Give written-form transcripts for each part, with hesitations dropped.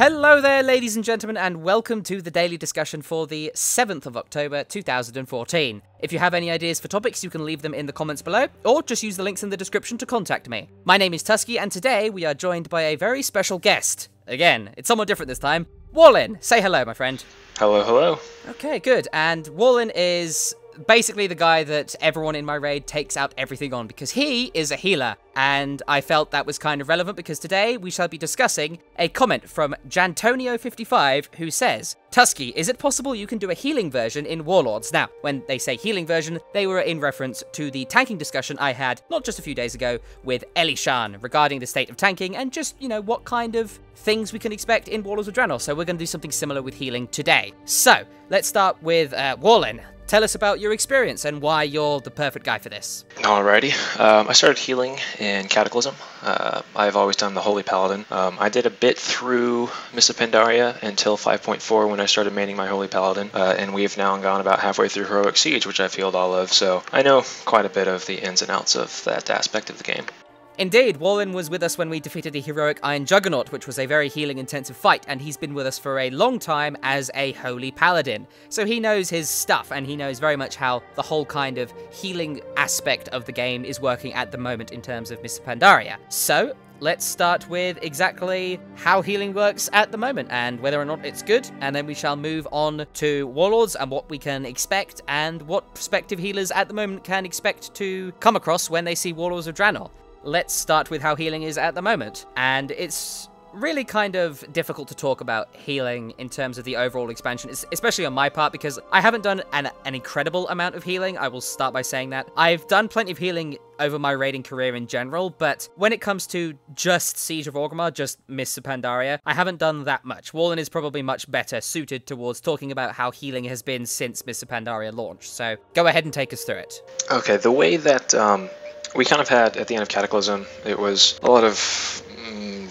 Hello there, ladies and gentlemen, and welcome to the daily discussion for the 7th of October, 2014. If you have any ideas for topics, you can leave them in the comments below, or just use the links in the description to contact me. My name is Tuskeh, and today we are joined by a very special guest. Again, it's somewhat different this time. Warlin, say hello, my friend. Hello, hello. Okay, good. And Warlin is basically the guy that everyone in my raid takes out everything on, because he is a healer, and I felt that was kind of relevant because today we shall be discussing a comment from Jantonio55 who says, Tuskeh, is it possible you can do a healing version in Warlords? Now, when they say healing version, they were in reference to the tanking discussion I had not just a few days ago with Elishan regarding the state of tanking and just, you know, what kind of things we can expect in Warlords of Draenor. So we're going to do something similar with healing today. So, let's start with Warlin. Tell us about your experience and why you're the perfect guy for this. Alrighty. I started healing in Cataclysm. I've always done the Holy Paladin. I did a bit through Mists of Pandaria until 5.4 when I started maining my Holy Paladin, and we've now gone about halfway through Heroic Siege, which I've healed all of, so I know quite a bit of the ins and outs of that aspect of the game. Indeed, Warlin was with us when we defeated the heroic Iron Juggernaut, which was a very healing-intensive fight, and he's been with us for a long time as a Holy Paladin. So he knows his stuff, and he knows very much how the whole kind of healing aspect of the game is working at the moment in terms of Mists of Pandaria. So, let's start with exactly how healing works at the moment, and whether or not it's good, and then we shall move on to Warlords and what we can expect, and what prospective healers at the moment can expect to come across when they see Warlords of Draenor. Let's start with how healing is at the moment, and it's really kind of difficult to talk about healing in terms of the overall expansion, especially on my part, because I haven't done an incredible amount of healing. I will start by saying that. I've done plenty of healing over my raiding career in general, but when it comes to just Siege of Orgrimmar, just Mists of Pandaria, I haven't done that much. Warlin is probably much better suited towards talking about how healing has been since Mists of Pandaria launched, so go ahead and take us through it. Okay, the way that we kind of had at the end of Cataclysm, it was a lot of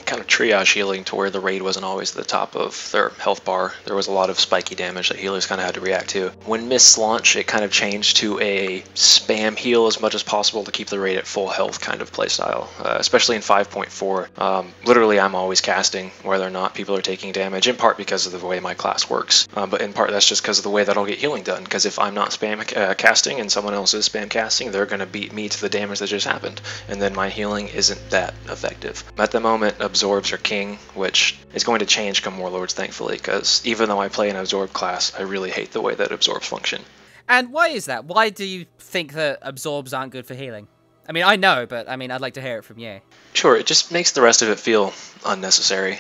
kind of triage healing to where the raid wasn't always at the top of their health bar. There was a lot of spiky damage that healers kind of had to react to. When Mists launched, it kind of changed to a spam heal as much as possible to keep the raid at full health kind of playstyle, especially in 5.4. Literally, I'm always casting whether or not people are taking damage, in part because of the way my class works, but in part that's just because of the way that I'll get healing done, because if I'm not spam casting and someone else is spam casting, they're going to beat me to the damage that just happened, and then my healing isn't that effective. At the moment, absorbs are king, which is going to change come Warlords, thankfully, because even though I play an absorb class, I really hate the way that absorbs function. And why is that? Why do you think that absorbs aren't good for healing? I mean, I know, but I mean, I'd like to hear it from you. Sure, it just makes the rest of it feel unnecessary.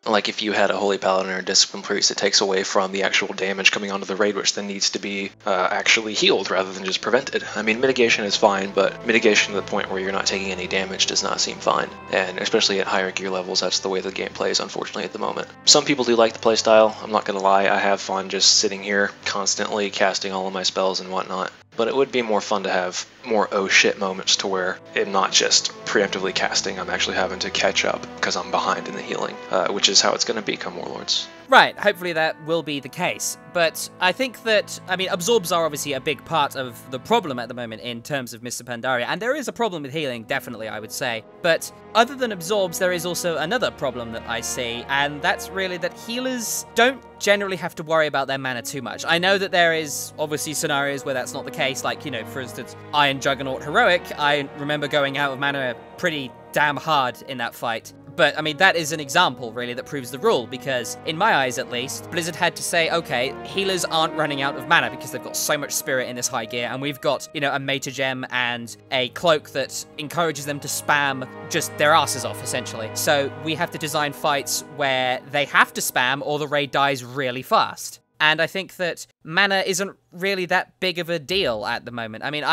Like if you had a Holy Paladin or a Discipline Priest, it takes away from the actual damage coming onto the raid, which then needs to be actually healed rather than just prevented. I mean, mitigation is fine, but mitigation to the point where you're not taking any damage does not seem fine. And especially at higher gear levels, that's the way the game plays, unfortunately, at the moment. Some people do like the playstyle, I'm not going to lie, I have fun just sitting here, constantly casting all of my spells and whatnot. But it would be more fun to have more oh shit moments to where I'm not just preemptively casting, I'm actually having to catch up because I'm behind in the healing, which is how it's going to be come Warlords. Right, hopefully that will be the case. But I think that, I mean, absorbs are obviously a big part of the problem at the moment in terms of Mists of Pandaria, and there is a problem with healing, definitely, I would say. But other than absorbs, there is also another problem that I see, and that's really that healers don't generally have to worry about their mana too much. I know that there is obviously scenarios where that's not the case, like, you know, for instance, Iron Juggernaut Heroic, I remember going out of mana pretty damn hard in that fight. But, I mean, that is an example, really, that proves the rule, because, in my eyes at least, Blizzard had to say, okay, healers aren't running out of mana because they've got so much spirit in this high gear, and we've got, you know, a Meta Gem and a cloak that encourages them to spam just their asses off, essentially. So we have to design fights where they have to spam or the raid dies really fast. And I think that mana isn't really that big of a deal at the moment. I mean,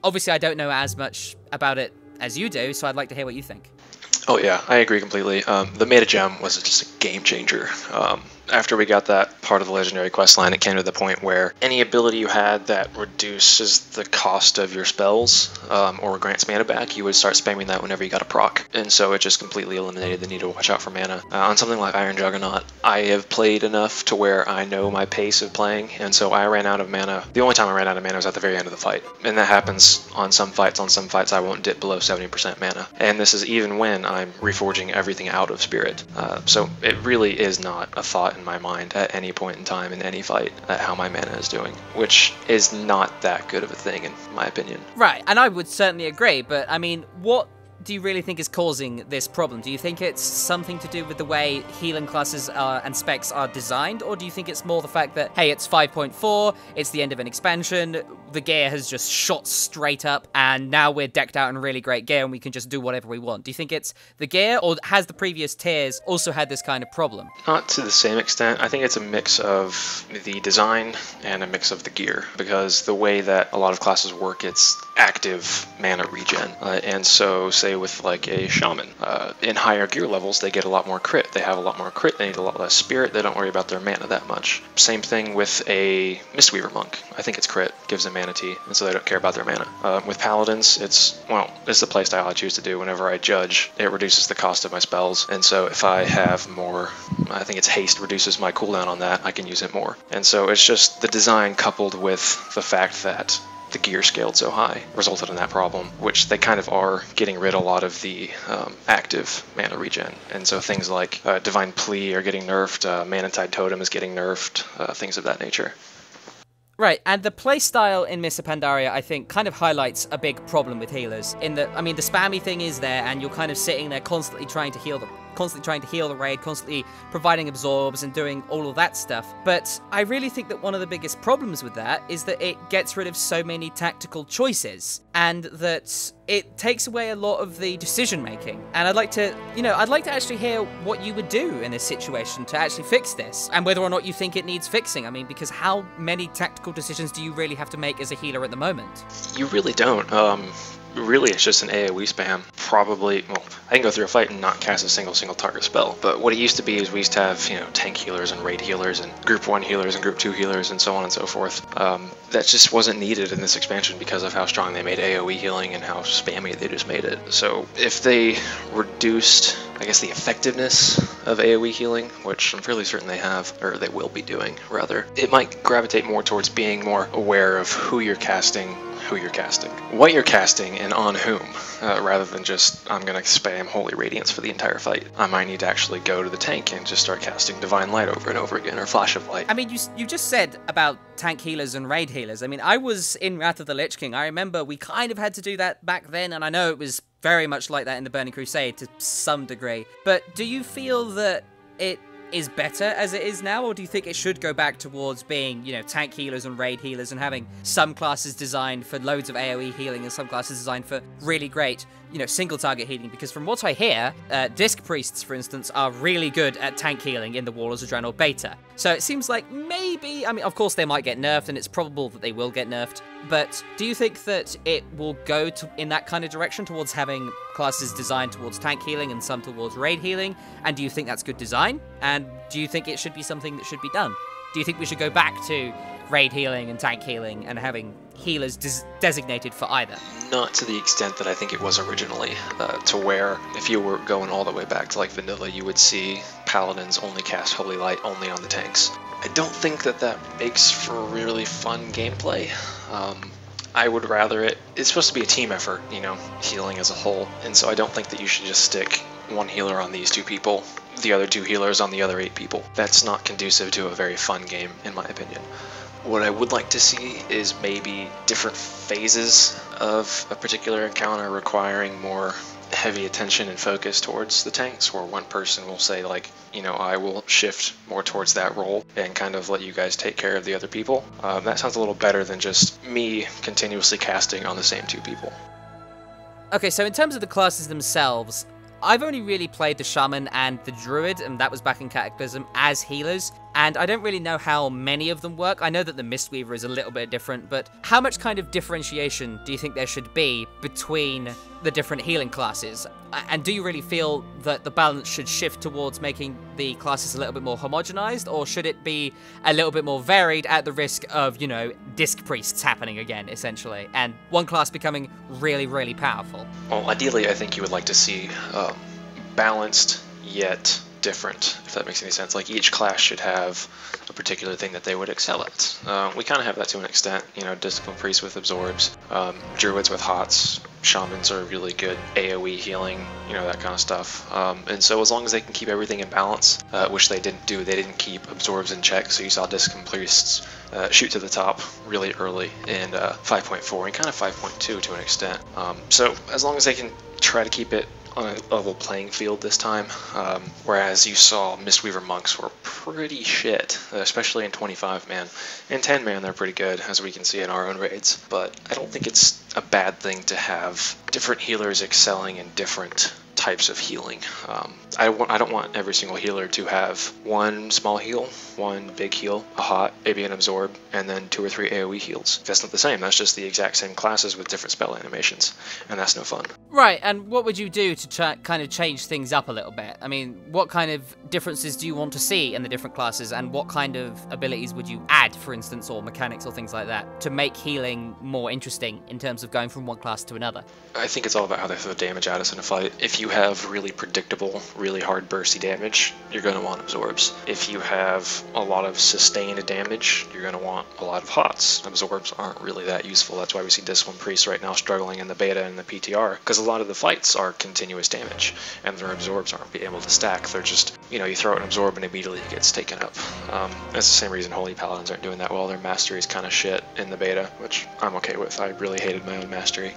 obviously I don't know as much about it as you do, so I'd like to hear what you think. Oh yeah, I agree completely. The Meta Gem was just a game changer. After we got that part of the legendary quest line, it came to the point where any ability you had that reduces the cost of your spells or grants mana back, you would start spamming that whenever you got a proc. And so it just completely eliminated the need to watch out for mana. On something like Iron Juggernaut, I have played enough to where I know my pace of playing, and so I ran out of mana. The only time I ran out of mana was at the very end of the fight. And that happens on some fights. On some fights I won't dip below 70% mana. And this is even when I'm reforging everything out of Spirit. So it really is not a thought in my mind at any point in time in any fight at how my mana is doing, which is not that good of a thing in my opinion. Right, and I would certainly agree, but I mean, what do you really think is causing this problem? Do you think it's something to do with the way healing classes and specs are designed, or do you think it's more the fact that, hey, it's 5.4, it's the end of an expansion, the gear has just shot straight up, and now we're decked out in really great gear and we can just do whatever we want? Do you think it's the gear, or has the previous tiers also had this kind of problem? Not to the same extent. I think it's a mix of the design and a mix of the gear, because the way that a lot of classes work, it's active mana regen. And so, say with like a shaman, in higher gear levels, they get a lot more crit. They have a lot more crit, they need a lot less spirit, they don't worry about their mana that much. Same thing with a Mistweaver monk. I think it's crit, gives them mana T, and so they don't care about their mana. With paladins, it's the playstyle I choose to do. Whenever I judge, it reduces the cost of my spells, and so if I have more, I think it's haste reduces my cooldown on that, I can use it more. And so it's just the design coupled with the fact that the gear scaled so high resulted in that problem, which they kind of are getting rid of a lot of the active mana regen. And so things like Divine Plea are getting nerfed, Manatide Totem is getting nerfed, things of that nature. Right, and the playstyle in Mists of Pandaria, I think, kind of highlights a big problem with healers. In that, I mean, the spammy thing is there, and you're kind of sitting there constantly trying to heal the raid, constantly providing absorbs and doing all of that stuff. But I really think that one of the biggest problems with that is that it gets rid of so many tactical choices, and that it takes away a lot of the decision making. And I'd like to actually hear what you would do in this situation to actually fix this, and whether or not you think it needs fixing. I mean, because how many tactical decisions do you really have to make as a healer at the moment? You really don't. Really, it's just an AoE spam. Probably, well, I can go through a fight and not cast a single target spell. But what it used to be is we used to have, tank healers and raid healers and group 1 healers and group 2 healers and so on and so forth. That just wasn't needed in this expansion because of how strong they made AoE healing and how spammy they just made it. So if they reduced, I guess, the effectiveness of AoE healing, which I'm fairly certain they have, or they will be doing, rather, it might gravitate more towards being more aware of who you're casting, what you're casting, and on whom, rather than just, I'm gonna spam Holy Radiance for the entire fight. I might need to actually go to the tank and just start casting Divine Light over and over again, or Flash of Light. I mean, you just said about tank healers and raid healers. I mean, I was in Wrath of the Lich King. I remember we kind of had to do that back then, and I know it was very much like that in the Burning Crusade to some degree. But do you feel that it is better as it is now, or do you think it should go back towards being, tank healers and raid healers and having some classes designed for loads of AoE healing and some classes designed for really great, single target healing? Because from what I hear, Disc Priests, for instance, are really good at tank healing in the Warlords of Draenor beta. So it seems like maybe, I mean, of course they might get nerfed, and it's probable that they will get nerfed, but do you think that it will go in that kind of direction towards having classes designed towards tank healing and some towards raid healing? And do you think that's good design? And do you think it should be something that should be done? Do you think we should go back to raid healing and tank healing and having healers designated for either? Not to the extent that I think it was originally, to where if you were going all the way back to like vanilla, you would see paladins only cast Holy Light only on the tanks. I don't think that makes for really fun gameplay. I would rather it's supposed to be a team effort, healing as a whole, and so I don't think that you should just stick one healer on these 2 people, the other 2 healers on the other 8 people. That's not conducive to a very fun game, in my opinion. What I would like to see is maybe different phases of a particular encounter requiring more heavy attention and focus towards the tanks, where one person will say, like, I will shift more towards that role and kind of let you guys take care of the other people. That sounds a little better than just me continuously casting on the same 2 people. Okay, so in terms of the classes themselves, I've only really played the Shaman and the Druid, and that was back in Cataclysm, as healers. and I don't really know how many of them work. I know that the Mistweaver is a little bit different, but how much kind of differentiation do you think there should be between the different healing classes? And do you really feel that the balance should shift towards making the classes a little bit more homogenized, or should it be a little bit more varied at the risk of, you know, disc priests happening again, essentially, and one class becoming really, really powerful? Well, ideally, I think you would like to see balanced yet different, if that makes any sense. Like, each class should have a particular thing that they would excel at. We kind of have that to an extent, you know, Discipline Priests with Absorbs, Druids with Hots, Shamans are really good AoE healing, you know, that kind of stuff. And so as long as they can keep everything in balance, which they didn't do, they didn't keep Absorbs in check, so you saw Discipline Priests shoot to the top really early in 5.4 and kind of 5.2 to an extent. So as long as they can try to keep it on a level playing field this time, whereas you saw Mistweaver monks were pretty shit, especially in 25-man. In 10-man they're pretty good, as we can see in our own raids, but I don't think it's a bad thing to have different healers excelling in different types of healing. I don't want every single healer to have one small heal, one big heal, a hot, maybe an absorb, and then 2 or 3 AoE heals. That's not the same. That's just the exact same classes with different spell animations, and that's no fun. Right, and what would you do to kind of change things up a little bit? I mean, what kind of differences do you want to see in the different classes, and what kind of abilities would you add, for instance, or mechanics or things like that, to make healing more interesting in terms of going from one class to another? I think it's all about how they throw damage at us in a fight. If you have really predictable, really hard bursty damage, you're going to want absorbs. If you have a lot of sustained damage, you're going to want a lot of hots. Absorbs aren't really that useful. That's why we see Discipline Priests right now struggling in the beta and the PTR, because a lot of the fights are continuous damage, and their absorbs aren't being able to stack. They're just, you know, you throw an absorb and immediately it gets taken up. That's the same reason Holy Paladins aren't doing that well. Their mastery is kind of shit in the beta, which I'm okay with. I really hated my own mastery.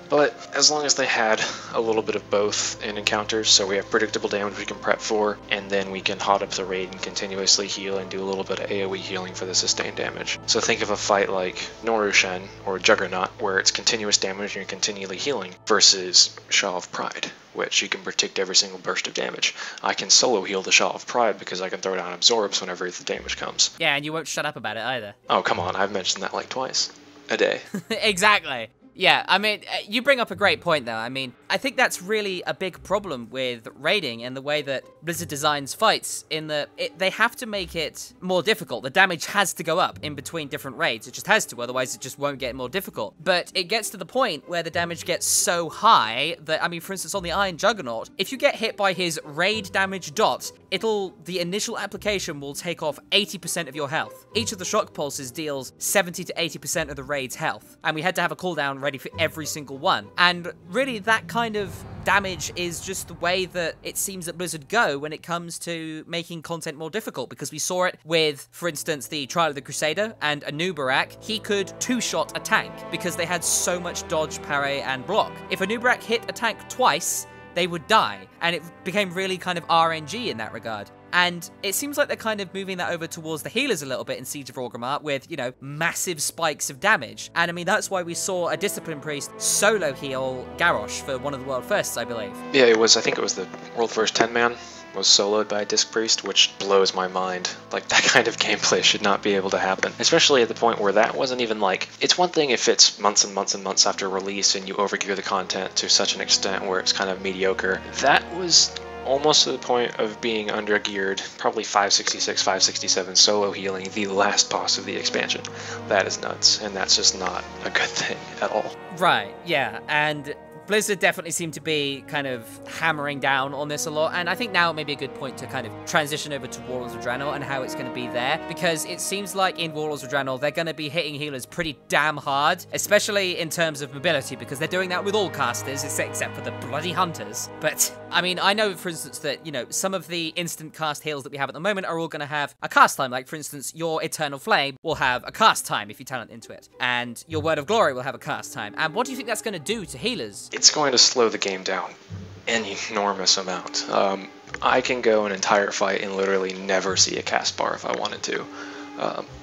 But as long as they had a little bit of both in encounters, so we have predictable damage we can prep for, and then we can hot up the raid and continuously heal and do a little bit of AoE healing for the sustained damage. So think of a fight like Norushen or Juggernaut, where it's continuous damage and you're continually healing, versus Shaw of Pride, which you can predict every single burst of damage. I can solo heal the Shaw of Pride because I can throw down absorbs whenever the damage comes. Yeah, and you won't shut up about it either. Oh, come on, I've mentioned that like twice a day. Exactly. Yeah, I mean, you bring up a great point, though. I mean, I think that's really a big problem with raiding and the way that Blizzard designs fights, in that they have to make it more difficult. The damage has to go up in between different raids. It just has to, otherwise it just won't get more difficult. But it gets to the point where the damage gets so high that, I mean, for instance, on the Iron Juggernaut, if you get hit by his raid damage dot, the initial application will take off 80% of your health. Each of the shock pulses deals 70 to 80% of the raid's health, and we had to have a cooldown ready for every single one. And really, that kind of damage is just the way that it seems that Blizzard go when it comes to making content more difficult, because we saw it with, for instance, the Trial of the Crusader and Anubarak. He could two-shot a tank because they had so much dodge, parry, and block. If Anubarak hit a tank twice, they would die, and it became really kind of RNG in that regard. And it seems like they're kind of moving that over towards the healers a little bit in Siege of Orgrimmar with, you know, massive spikes of damage. And I mean, that's why we saw a Discipline Priest solo heal Garrosh for one of the World Firsts, I believe. Yeah, I think it was the World First 10-man was soloed by a Disc Priest, which blows my mind. Like, that kind of gameplay should not be able to happen. Especially at the point where that wasn't even like... It's one thing if it's months and months and months after release and you overgear the content to such an extent where it's kind of mediocre. That was almost to the point of being undergeared, probably 566, 567 solo healing, the last boss of the expansion. That is nuts, and that's just not a good thing at all. Right, yeah, and Blizzard definitely seem to be kind of hammering down on this a lot, and I think now may be a good point to kind of transition over to Warlords of Draenor and how it's going to be there, because it seems like in Warlords of Draenor they're going to be hitting healers pretty damn hard, especially in terms of mobility, because they're doing that with all casters except for the bloody hunters. But I mean, I know, for instance, that, you know, some of the instant cast heals that we have at the moment are all going to have a cast time. Like, for instance, your Eternal Flame will have a cast time if you talent into it, and your Word of Glory will have a cast time. And what do you think that's going to do to healers? It's going to slow the game down an enormous amount. I can go an entire fight and literally never see a cast bar if I wanted to.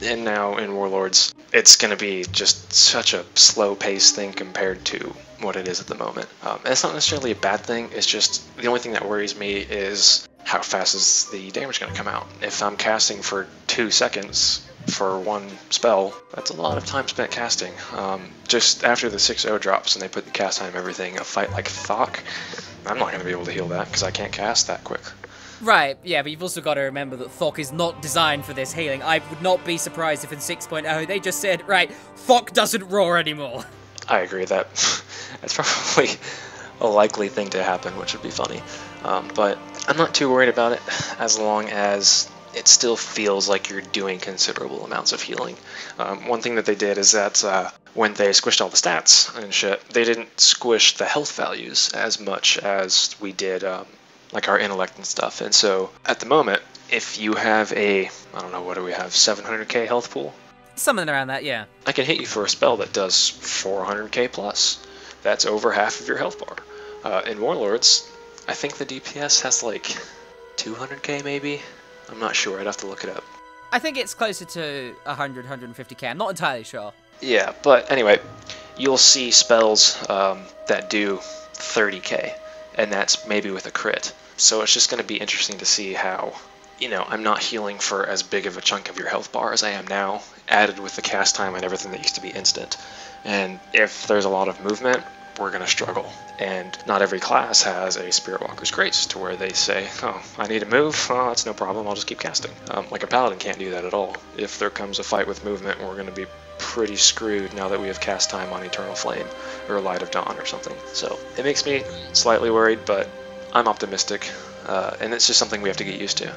And now in Warlords, it's going to be just such a slow-paced thing compared to what it is at the moment. And it's not necessarily a bad thing, it's just the only thing that worries me is how fast is the damage going to come out? If I'm casting for 2 seconds for one spell, that's a lot of time spent casting. Just after the 6-0 drops and they put the cast time everything, a fight like Thok, I'm not going to be able to heal that because I can't cast that quick. Right, yeah, but you've also got to remember that Thok is not designed for this healing. I would not be surprised if in 6.0 they just said, right, Thok doesn't roar anymore. I agree that that's probably a likely thing to happen, which would be funny. But I'm not too worried about it as long as it still feels like you're doing considerable amounts of healing. One thing that they did is that when they squished all the stats and shit, they didn't squish the health values as much as we did like our intellect and stuff. And so at the moment, if you have I don't know, what do we have, 700k health pool? Something around that, yeah. I can hit you for a spell that does 400k plus. That's over half of your health bar. In Warlords, I think the DPS has like 200k maybe? I'm not sure, I'd have to look it up. I think it's closer to 100, 150k, I'm not entirely sure. Yeah, but anyway, you'll see spells that do 30k, and that's maybe with a crit. So it's just going to be interesting to see how, I'm not healing for as big of a chunk of your health bar as I am now, added with the cast time and everything that used to be instant. And if there's a lot of movement, we're going to struggle. And not every class has a Spirit Walker's Grace to where they say, oh, I need to move, oh, that's no problem, I'll just keep casting. Like a Paladin can't do that at all. If there comes a fight with movement, we're going to be pretty screwed now that we have cast time on Eternal Flame or Light of Dawn or something. So it makes me slightly worried, but I'm optimistic, and it's just something we have to get used to.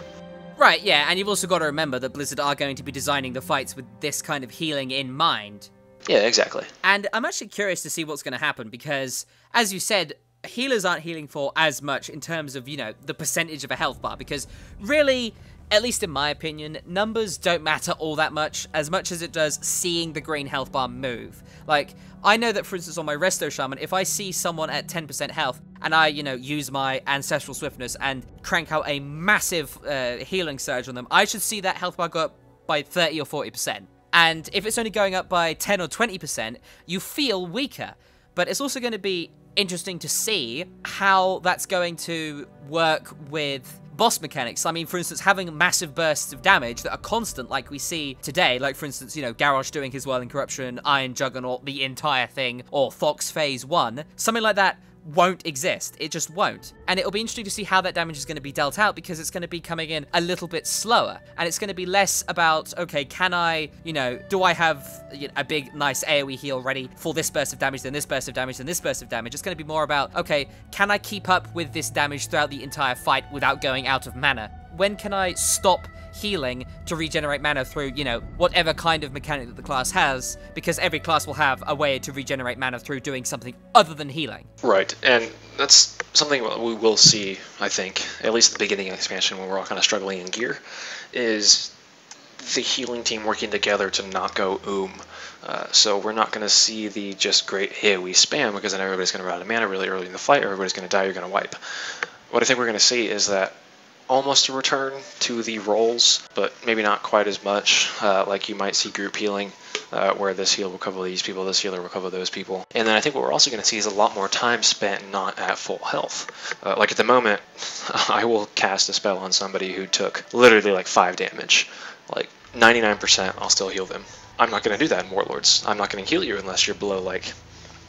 Right, yeah, and you've also got to remember that Blizzard are going to be designing the fights with this kind of healing in mind. Yeah, exactly. And I'm actually curious to see what's going to happen because, as you said, healers aren't healing for as much in terms of, the percentage of a health bar, because really, at least in my opinion, numbers don't matter all that much as it does seeing the green health bar move. Like, I know that, for instance, on my Resto Shaman, if I see someone at 10% health, and I, use my Ancestral Swiftness and crank out a massive healing surge on them, I should see that health bar go up by 30 or 40%. And if it's only going up by 10 or 20%, you feel weaker. But it's also going to be interesting to see how that's going to work with boss mechanics. I mean, for instance, having massive bursts of damage that are constant like we see today, like for instance, Garrosh doing his Whirling Corruption, Iron Juggernaut, the entire thing, or Fox Phase 1, something like that won't exist. It just won't. And it'll be interesting to see how that damage is going to be dealt out, because it's going to be coming in a little bit slower. And it's going to be less about, okay, can I, do I have a big, nice AoE heal ready for this burst of damage, then this burst of damage, then this burst of damage? It's going to be more about, okay, can I keep up with this damage throughout the entire fight without going out of mana? When can I stop healing to regenerate mana through, whatever kind of mechanic that the class has, because every class will have a way to regenerate mana through doing something other than healing. Right, and that's something we will see, I think, at least at the beginning of the expansion when we're all kind of struggling in gear, is the healing team working together to not go so we're not going to see the just great AoE spam, because then everybody's going to run out of mana really early in the fight, everybody's going to die, you're going to wipe. What I think we're going to see is that almost a return to the roles, but maybe not quite as much. Like you might see group healing, where this heal will cover these people, this healer will cover those people. And then I think what we're also going to see is a lot more time spent not at full health. Like at the moment, I will cast a spell on somebody who took literally like 5 damage. Like 99%, I'll still heal them. I'm not going to do that in Warlords. I'm not going to heal you unless you're below, like,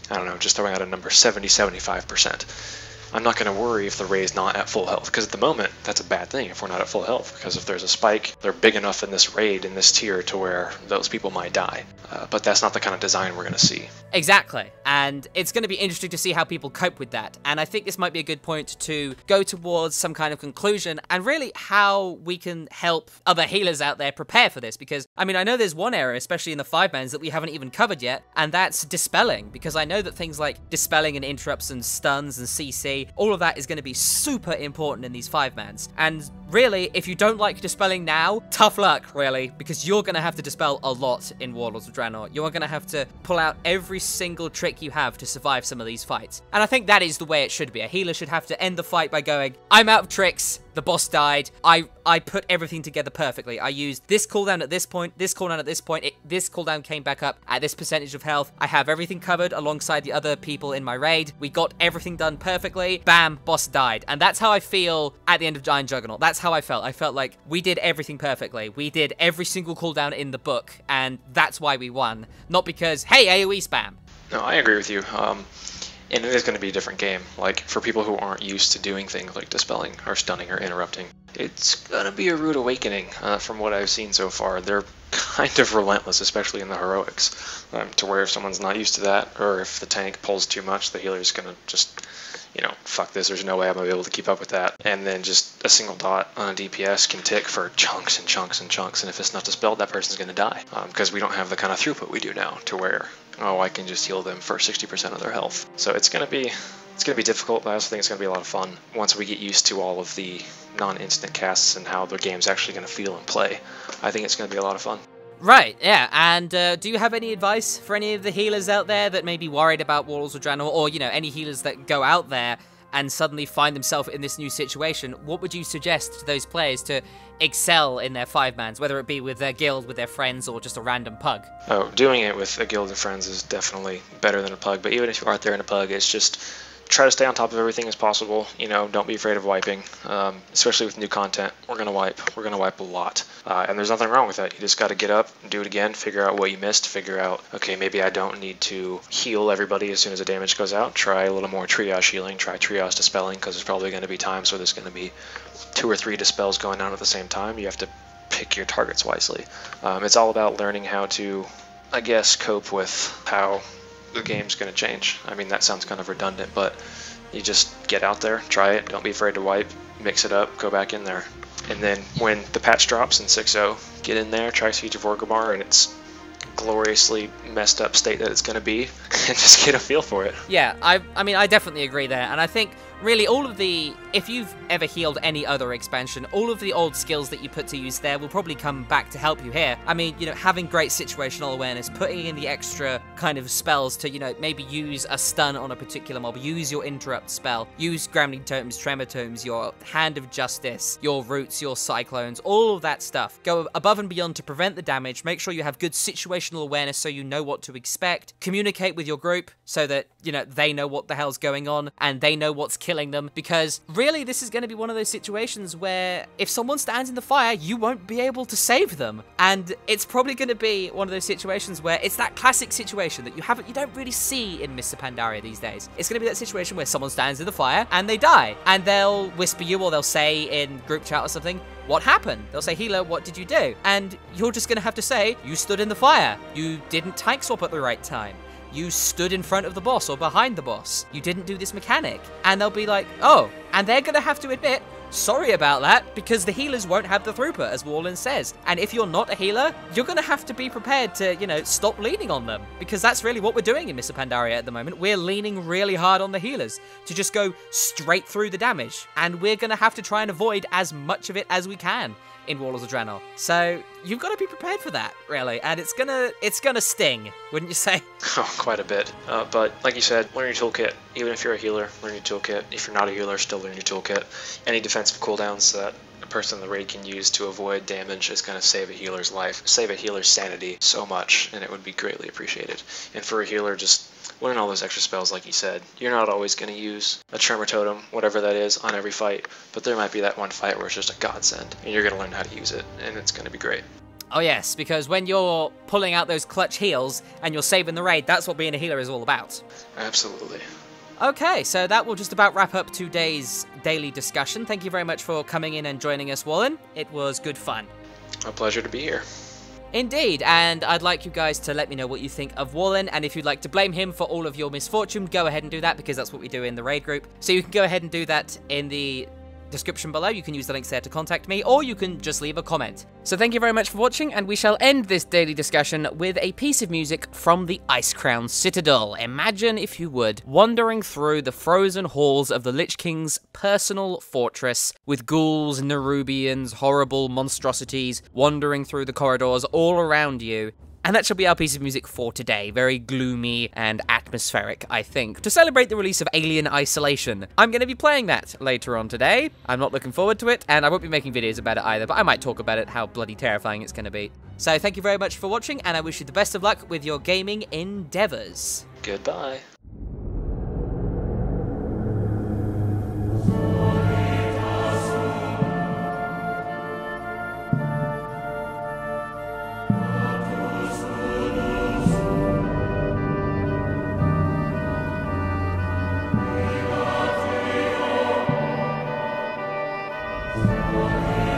I don't know, just throwing out a number, 70, 75%. I'm not going to worry if the raid's not at full health, because at the moment, that's a bad thing if we're not at full health, because if there's a spike, they're big enough in this raid, in this tier, to where those people might die. But that's not the kind of design we're going to see. Exactly, and it's going to be interesting to see how people cope with that, and I think this might be a good point to go towards some kind of conclusion, and really how we can help other healers out there prepare for this, because, I mean, I know there's one area, especially in the 5-mans, that we haven't even covered yet, and that's dispelling, because I know that things like dispelling and interrupts and stuns and CC, all of that is going to be super important in these 5-mans. And really, if you don't like dispelling now, tough luck, really, because you're going to have to dispel a lot in Warlords of Draenor. You're going to have to pull out every single trick you have to survive some of these fights. And I think that is the way it should be. A healer should have to end the fight by going, I'm out of tricks, the boss died. I put everything together perfectly. I used this cooldown at this point, this cooldown at this point, this cooldown came back up at this percentage of health. I have everything covered alongside the other people in my raid. We got everything done perfectly. Bam, boss died. And that's how I feel at the end of Giant Juggernaut. That's how I felt. I felt like we did everything perfectly. We did every single cooldown in the book, and that's why we won. Not because, hey, AoE spam. No, I agree with you. And it is going to be a different game. Like, for people who aren't used to doing things like dispelling or stunning or interrupting, it's going to be a rude awakening from what I've seen so far. They're kind of relentless, especially in the heroics, to where if someone's not used to that, or if the tank pulls too much, the healer's going to just, fuck this, there's no way I'm going to be able to keep up with that. And then just a single dot on a DPS can tick for chunks and chunks and chunks, and if it's not dispelled, that person's going to die. Because we don't have the kind of throughput we do now, to where, I can just heal them for 60% of their health. So it's going to be difficult, but I also think it's going to be a lot of fun once we get used to all of the non-instant casts and how the game's actually going to feel and play. I think it's going to be a lot of fun. Right, yeah, and do you have any advice for any of the healers out there that may be worried about Warlords of Draenor, or, any healers that go out there and suddenly find themselves in this new situation? What would you suggest to those players to excel in their 5-mans, whether it be with their guild, with their friends, or just a random pug? Oh, doing it with a guild of friends is definitely better than a pug, but even if you aren't there in a pug, it's just try to stay on top of everything as possible. Don't be afraid of wiping, especially with new content. We're going to wipe a lot, and there's nothing wrong with that. You just got to get up, do it again, figure out what you missed, figure out, okay, maybe I don't need to heal everybody as soon as the damage goes out. Try a little more triage healing, try triage dispelling, because there's probably going to be times where there's going to be 2 or 3 dispels going on at the same time. You have to pick your targets wisely. It's all about learning how to, I guess, cope with how the game's going to change. I mean, that sounds kind of redundant, but you just get out there, try it, don't be afraid to wipe, mix it up, go back in there. And then when the patch drops in 6.0, get in there, try Siege of Orgrimmar, and it's gloriously messed up state that it's going to be, and just get a feel for it. Yeah, I mean, I definitely agree there, and I think really all of the, if you've ever healed any other expansion, all of the old skills that you put to use there will probably come back to help you here. I mean, having great situational awareness, putting in the extra kind of spells to, maybe use a stun on a particular mob, use your interrupt spell, use grounding totems, tremor totems, your hand of justice, your roots, your cyclones, all of that stuff. Go above and beyond to prevent the damage, make sure you have good situational awareness so you know what to expect, communicate with your group so that, they know what the hell's going on and they know what's killing them, because really this is going to be one of those situations where if someone stands in the fire, you won't be able to save them, and it's probably going to be one of those situations where it's that classic situation that you don't really see in Mr. Pandaria these days. It's going to be that situation where someone stands in the fire and they die, and they'll whisper you, or they'll say in group chat or something, what happened? They'll say, healer, what did you do? And you're just going to have to say, you stood in the fire, you didn't tank swap at the right time, you stood in front of the boss or behind the boss, you didn't do this mechanic. And they'll be like, oh, and they're going to have to admit, sorry about that, because the healers won't have the throughput, as Warlin says. And if you're not a healer, you're going to have to be prepared to, stop leaning on them, because that's really what we're doing in Mr. Pandaria at the moment. We're leaning really hard on the healers to just go straight through the damage, and we're going to have to try and avoid as much of it as we can in Warlords of Draenor. So you've got to be prepared for that, really, and it's gonna sting, wouldn't you say? Oh, quite a bit. But like you said, learn your toolkit. Even if you're a healer, learn your toolkit. If you're not a healer, still learn your toolkit. Any defensive cooldowns that a person in the raid can use to avoid damage is going to save a healer's life, save a healer's sanity so much, and it would be greatly appreciated. And for a healer, just learn all those extra spells, like you said. You're not always going to use a tremor totem, whatever that is, on every fight, but there might be that one fight where it's just a godsend, and you're going to learn how to use it, and it's going to be great. Oh yes, because when you're pulling out those clutch heals and you're saving the raid, that's what being a healer is all about. Absolutely. Okay, so that will just about wrap up today's daily discussion. Thank you very much for coming in and joining us, Warlin. It was good fun. A pleasure to be here. Indeed, and I'd like you guys to let me know what you think of Warlin, and if you'd like to blame him for all of your misfortune, go ahead and do that, because that's what we do in the raid group. So you can go ahead and do that in the description below. You can use the links there to contact me, or you can just leave a comment. So thank you very much for watching, and we shall end this daily discussion with a piece of music from the Icecrown Citadel. Imagine, if you would, wandering through the frozen halls of the Lich King's personal fortress, with ghouls, Nerubians, horrible monstrosities wandering through the corridors all around you, And that shall be our piece of music for today. Very gloomy and atmospheric, I think, to celebrate the release of Alien Isolation. I'm going to be playing that later on today. I'm not looking forward to it, and I won't be making videos about it either, but I might talk about it, how bloody terrifying it's going to be. So thank you very much for watching, and I wish you the best of luck with your gaming endeavors. Goodbye. Warlin.